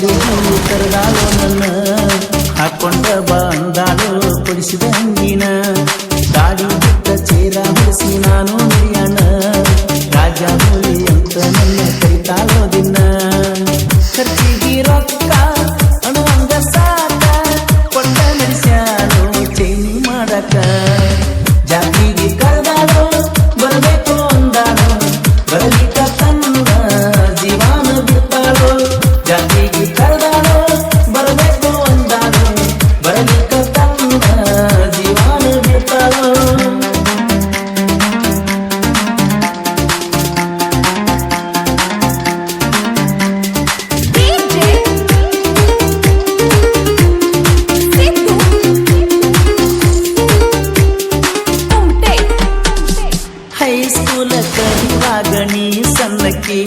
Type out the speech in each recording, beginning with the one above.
ಜಾತ್ರೆಗೆ ಕರೆದಾಳು ನನ್ನ ಹಾಕೊಂಡ ಬಂದಾಳು ಕೊಡಿಸಿದ ಅಂಗಿನ ದಾಡಿ ಬಿಟ್ಟ ಚೇರ ಹೊಡಿಸಿ ನಾನು ಹಿರಿಯಣ್ಣ ರಾಜ ಹುಲಿ ಅಂತ ನನ್ನ ಕರಿತಾಳೋ ದಿನ ಖರ್ಚಿಗೆ ರೊಕ್ಕ ಅಣುವಂಗ ಸಾಕ ಕೊಟ್ಟ ನಡೆಸ್ಯಾಳು ಚೈನಿ ಮಾಡಕ ಜಾತ್ರೆಗೆ ಕರೆದಾಳು ಬರಬೇಕು ಅಂದಾಳು ಬರಲಿಕ್ಕ ತನ್ನ ಜೀವಾನ ಬಿಡ್ತಾಳು ಜಾತ್ರೆಗೆ ಕರೆದಾಳು ಬರಬೇಕು ಅಂದಾಳು ಬರಲಿಕ್ಕ ತನ್ನ ಜೀವಾನ ಬಿಡ್ತಾಳು ಹೈಸ್ಕೂಲ ಕಲಿಯುವಾಗ ನೀ ಸಣ್ಣಕ್ಕಿ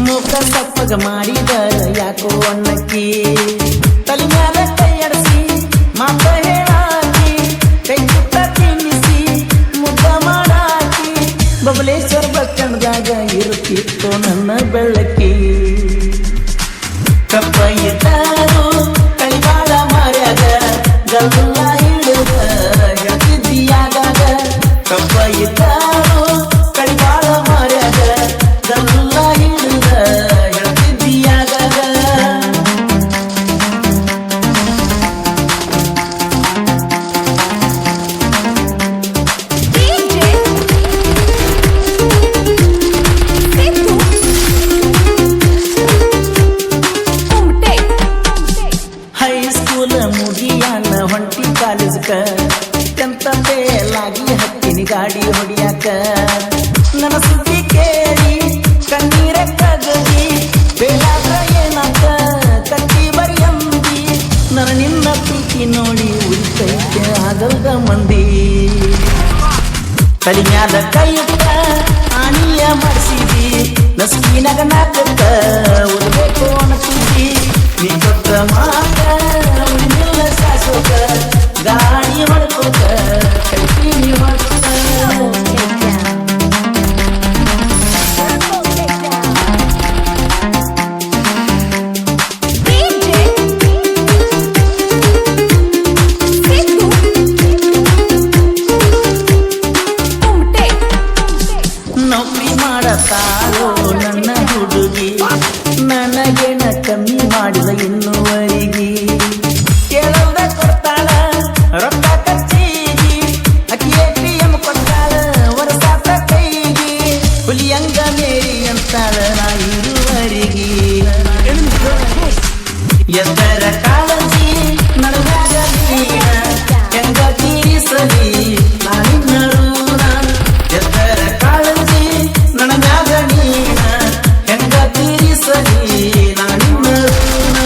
ಮುಖ ಸಪ್ಪಗ ಮಾಡಿದ ಯಾಕೋ ಅಣ್ಣಕ್ಕಿ ತಲೆ ಮ್ಯಾಲ ಕೈಯಡಿಸಿ ಮಾತ ಹೇಳಾಕಿ ಕೈ ತುತ್ತ ತಿನ್ನಿಸಿ ಮುದ್ದ ಮಾಡಾಕಿ ಬಬಲೇಶ್ವರ ಬಕ್ಕಣದಾಗ ಇರುತ್ತಿತ್ತು ನನ್ನ ಬೆಳಕಿ ಕಪ್ಪ ಇಟ್ಟಾರು ಕಳಿವಾಳ ಮಾರ್ಯಾಗ ಗಲ್ಲ ಹಿಡಿದ ಹೇಳ್ತಿದ್ದೀಯಾಗಾಗ ಕಪ್ಪ ಇಟ್ಟಾರು ಕಳಿವಾಳ ಮಾರ್ಯಾಗ ಗಲ್ಲ ಹಿಡಿದ ಹೇಳ್ತಿದ್ದೀಯಾಗಾಗ ಹೈಸ್ಕೂಲ್ ಮುಗಿಯಾನ ಹೊಂಟಿ ಕಾಲೇಜ್ಕ ಎಂತ ಬೇಲಾಗಿ ಹತ್ತಿನಿ ಗಾಡಿ ಹೊಡಿಯಾಕ ನನ್ನ ಸುದ್ದಿ ಕೇಳಿ ಕಣ್ಣೀರ ಕಗದಿ ಬೇಲಾದ್ರ ಏನಾಕ ಕಟ್ಟಿ ಬರಿಯಂದಿ ನನ್ನ ನಿನ್ನ ಪ್ರೀತಿ ನೋಡಿ ಉಳಿತೈತೆ ಆಗಲ್ದ ಮಂದಿ ತಲಿಮ್ಯಾದ ಕೈಯುತ್ತ ಆನಿಯ ಮಾಡಿಸಿದಿ ನಸ್ಕಿನಾಗ ನಾಕತ್ತ ಉಳ್ಬೇಕು ಅನಸಿದಿ ನೀ ಕೊಟ್ಟ ಮಾತ ಉಳಿದಿಲ್ಲ ಶಾಸಕ ಗಾಡಿ ಹೊಡ್ಕೋತ ಕೈತೀನಿ ಹೊಡ್ಕೋತ ನೌಕರಿ ಮಾಡತಾಳೋ ನನ್ನ ಹುಡುಗಿ ನನಗೇನ ಕಮ್ಮಿ ಮಾಡಿದ ಇನ್ನುವರೆಗಿ ಕೇಳಲ್ದ ಕೊಡ್ತಾಳ ರೊಕ್ಕ ಖರ್ಚಿಗಿ ಅಕ್ಕಿ ATM ಕೊಡ್ತಾಳ ವರ್ಷಾತ ಕೈಗಿ ಹುಲಿಯಂಗ ಮೇರಿ ಅಂತಾಳ ನಾ ಇರುವರೆಗಿ ಎದರ ಕಾಳಜಿ ನನಗಾಗ ನೀನ ಹೆಂಗ ತೀರಿಸಲಿ ನಾನಿನ್ನ ಋಣ ಎದರ ಕಾಳಜಿ ನನಗಾಗ ನೀನ ಹೆಂಗ ತೀರಿಸಲಿ ನಾನಿನ್ನ ಋಣ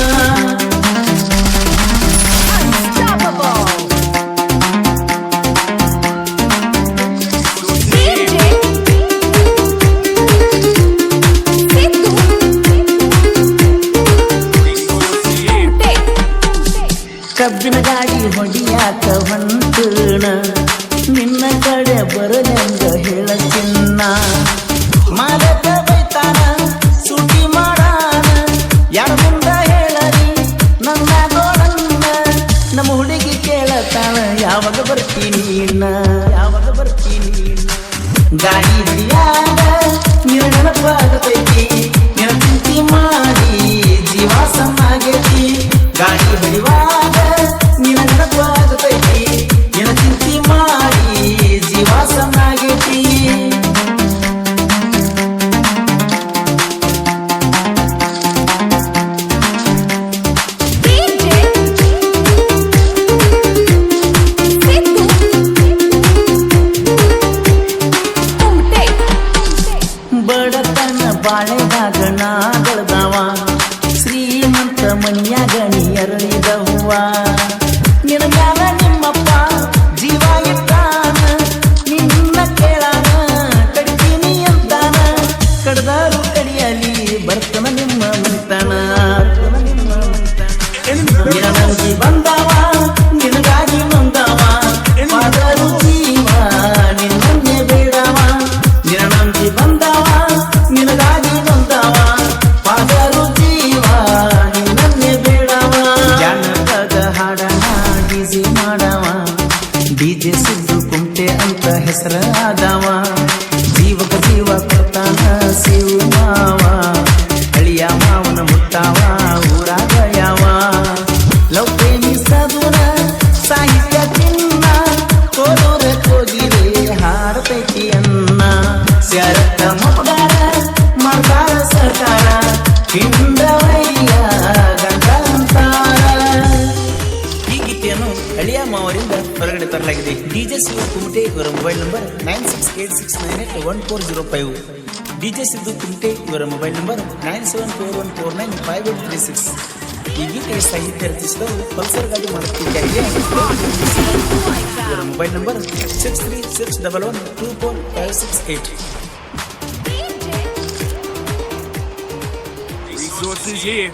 ಕಬ್ಬಿನ ಗಾಡಿ ಹೊಡಿಯಾಕ ಹೊಂಟಣ ನಿನ್ನ ಕಡೆ ಬರಲೆಂದ ಹೇಳ ಚಿನ್ನ ಮಾಲಕ ಬೈತಾನ ಸೂಟಿ ಮಾಡಾನ ಯಾರ ಮುಂದ ಹೇಳರಿ ನನ್ನ ಗೋಳನ್ನ ನಮ್ಮ ಹುಡುಗಿ ಕೇಳತಾನ ಯಾವಾಗ ಬರ್ತೀನಿ ಇನ್ನ ಯಾವಾಗ ಬರ್ತೀನಿ ಇನ್ನ ಗಾಡಿ ಹೊಡಿಯಾಗ ನಿನ್ನ ನೆನಪಾಗತೈತಿ ನಿನ್ನ ಚಿಂತೆ ಮಾಡಿ ಜೀವ ಸಣ್ಣಾಗೈತಿ ಗಾಡಿ ಹೊಡಿವಾಗ ನಿನ್ನ ನೆನಪಾಗತೈತಿ ನಿನ್ನ ಚಿಂತೆ ಮಾಡಿ ಜೀವ ಸಣ್ಣಾಗೈತಿ ಬಡತನ ಬಾಳೆದಾಗ ನಾ ಬೆಳೆದವ ಶ್ರೀಮಂತ ಮನ್ಯಾಗ ನೀ ಅರಳಿದ ಹೂವ ನಿನ್ನ ಮ್ಯಾಲ ನಿಮ್ಮಪ್ಪ ಜೀವ ಇಟ್ಟಾನ ನಿನ್ನ ಕೇಳಾನ ಕಡಿತೀನಿ ಅಂತಾನ ಕಡ್ದಾರು ಕಡಿಯಲಿ ಬರ್ತನ ನಿಮ್ಮ ಮಂತನ ನಿನ್ನ ನಂಬಿ ಬಂದವ ನಿನಗಾಗಿ ನೊಂದವ ಆದರೂ ಜೀವ ನಿನ್ನನ್ನೇ ಬೇಡವ ನಿನ್ನ ನಂಬಿ ಬಂದವ ನಿನಗಾಗಿ ನೊಂದವ ಆದರೂ ಜೀವ ನಿನ್ನ ಹೆಸರ ಆದವ ಜೀವಕ ಜೀವ ಕೊಡ್ತಾನ ಶಿವ ಮಾವ ಅಳಿಯ ಮಾವನ ಮುಟ್ಟಾವ ಊರಾಗ ಯಾವ ಲವ್ ಪ್ರೇಮಿ ಸದುನ ಸಾಹಿತ್ಯ ಚಿನ್ನ ಕೋಲೂರ ಕೋಗಿಲೆ ಹಾಡತೈತಿ ಅನ್ನ ಶರತ್ತ ಮುಟ್ಟಾರ ಮಾಡ್ತಾರ ಸರ್ಕಾರ ಹಿಂದವಯ್ಯ ಗಂಡ ಅಂತಾರ. ಈ ಗೀತೆಯನ್ನು ಅಳಿಯ ಮಾವರಿಂದ ಹೊರಗಡೆ ತರಲಾಗಿದೆ. ಡಿಜೆ ಸಿದ್ದು ಕುಮಟೆ ಇವರ ಮೊಬೈಲ್ ನಂಬರ್ 9686981405. ಡಿಜೆ ಸಿದ್ದು ಕುಮಟೆ ಇವರ ಮೊಬೈಲ್ ನಂಬರ್ 9741495836. ಈ ಗೀತೆಗೆ ಸಾಹಿತ್ಯ ರಚಿಸಿದವರು ಪಲ್ಸರ್ ಗಾಡಿ ಮಾಡುತ್ತಿದ್ದಾರೆ. ಇವರ ಮೊಬೈಲ್ ನಂಬರ್ 6361124568. Resources here.